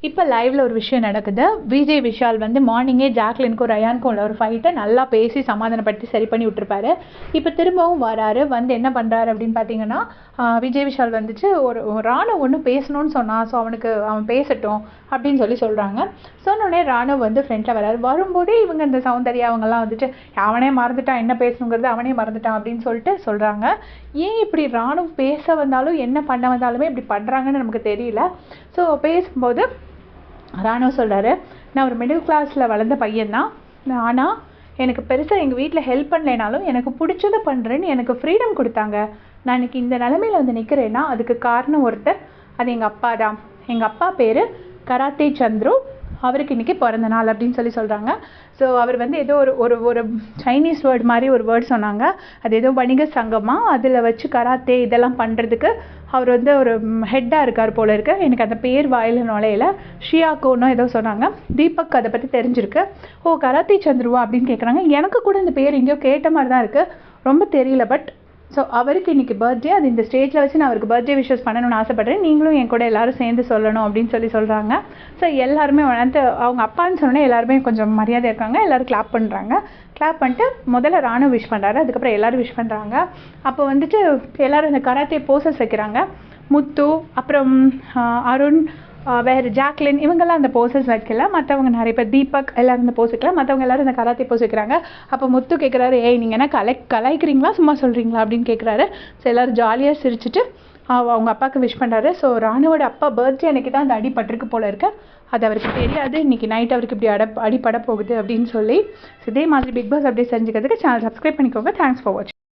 இப்போ லைவ்ல ஒரு விஷயம் நடக்குது. விஜய் விஷால் வந்து மார்னிங்கே ஜாக்லினுக்கும் ரயானுக்கும் உள்ள ஒரு ஃபைட்டை நல்லா பேசி சமாதானப்படுத்தி சரி பண்ணி விட்டுருப்பாரு. இப்போ திரும்பவும் வராரு. வந்து என்ன பண்ணுறாரு அப்படின்னு பார்த்தீங்கன்னா, விஜய் விஷால் வந்துச்சு ஒரு ராணு ஒன்று பேசணும்னு சொன்னான், ஸோ அவன் பேசட்டும் அப்படின்னு சொல்கிறாங்க. சொன்னோடனே ராணு வந்து ஃப்ரெண்டில் வராரு. வரும்போதே இவங்க இந்த சௌந்தர்யா அவங்கெல்லாம் வந்துட்டு அவனே மறந்துட்டான், என்ன பேசணுங்கிறது அவனே மறந்துட்டான் அப்படின்னு சொல்கிறாங்க. ஏன் இப்படி ராணு பேச வந்தாலும் என்ன பண்ண வந்தாலுமே இப்படி பண்ணுறாங்கன்னு நமக்கு தெரியல. ஸோ பேசும்போது ராணு சொல்கிறாரு, நான் ஒரு மிடில் கிளாஸில் வளர்ந்த பையன்தான், ஆனால் எனக்கு பெருசாக எங்கள் வீட்டில் ஹெல்ப் பண்ணலைனாலும் எனக்கு பிடிச்சதை பண்ணுறேன்னு எனக்கு ஃப்ரீடம் கொடுத்தாங்க. நான் இன்றைக்கி இந்த நிலமையில் வந்து நிற்கிறேன்னா அதுக்கு காரணம் ஒருத்தர், அது எங்கள் அப்பா தான். எங்கள் அப்பா பேர் கராத்தே சந்துரு, அவருக்கு இன்றைக்கி பிறந்த நாள் அப்படின்னு சொல்கிறாங்க. ஸோ அவர் வந்து ஏதோ ஒரு சைனீஸ் வேர்டு மாதிரி ஒரு வேர்டு சொன்னாங்க. அது ஏதோ வணிக சங்கமாக அதில் வச்சு கராத்தே இதெல்லாம் பண்ணுறதுக்கு அவர் வந்து ஒரு ஹெட்டாக இருக்கார் போல இருக்கு. எனக்கு அந்த பேர் வாயில் நுழையில. ஷியாக்கோன்னு ஏதோ சொன்னாங்க. தீபக் அதை பற்றி தெரிஞ்சிருக்கு. ஓ கராத்தே சந்துருவா அப்படின்னு கேட்குறாங்க. எனக்கு கூட இந்த பேர் எங்கேயோ கேட்ட மாதிரி தான் இருக்குது, ரொம்ப தெரியல. பட் ஸோ அவருக்கு இன்றைக்கி பர்த்டே, அது இந்த ஸ்டேஜில் வச்சு நான் அவருக்கு பர்த்டே விஷஸ் பண்ணணும்னு ஆசைப்பட்றேன், நீங்களும் என் கூட எல்லோரும் சேர்ந்து சொல்லணும் அப்படின்னு சொல்கிறாங்க. ஸோ எல்லாருமே வந்து அவங்க அப்பான்னு சொன்னோன்னே எல்லாருமே கொஞ்சம் மரியாதை இருக்காங்க. எல்லோரும் கிளாப் பண்ணுறாங்க. கிளாப் பண்ணிட்டு முதல்ல ராணு விஷ் பண்ணுறாரு, அதுக்கப்புறம் எல்லோரும் விஷ் பண்ணுறாங்க. அப்போ வந்துட்டு எல்லோரும் இந்த கராத்தே போசஸ் வைக்கிறாங்க. முத்து, அப்புறம் அருண், வேறு ஜாக்லின், இவங்கெல்லாம் அந்த போசஸ் வைக்கல. மற்றவங்க நிறைய பேர், தீபக் எல்லோரும் இந்த போஸ் வைக்கல. மற்றவங்க எல்லோரும் இந்த கராத்தே போஸ் வைக்கிறாங்க. அப்போ முத்து கேட்குறாரு, ஏய் நீங்கள் என்ன கலாய்க்கிறீங்களா சும்மா சொல்கிறீங்களா அப்படின்னு கேட்குறாரு. ஸோ எல்லோரும் ஜாலியாக சிரிச்சுட்டு அவங்க அப்பாவுக்கு விஷ் பண்ணுறாரு. ஸோ ராணுவோட அப்பா பர்த்டே அன்றைக்கி தான் அந்த அடிபட்டிருக்கு போல இருக்கு. அது அவருக்கு தெரியாது, இன்றைக்கி நைட் அவருக்கு இப்படி அடிப்பட போகுது அப்படின்னு சொல்லி. இதே மாதிரி பிக் பாஸ் அப்படியே செஞ்சுக்கிறதுக்கு சேனல் சப்ஸ்கிரைப் பண்ணிக்கோங்க. தேங்க்ஸ் ஃபார் வாட்சிங்.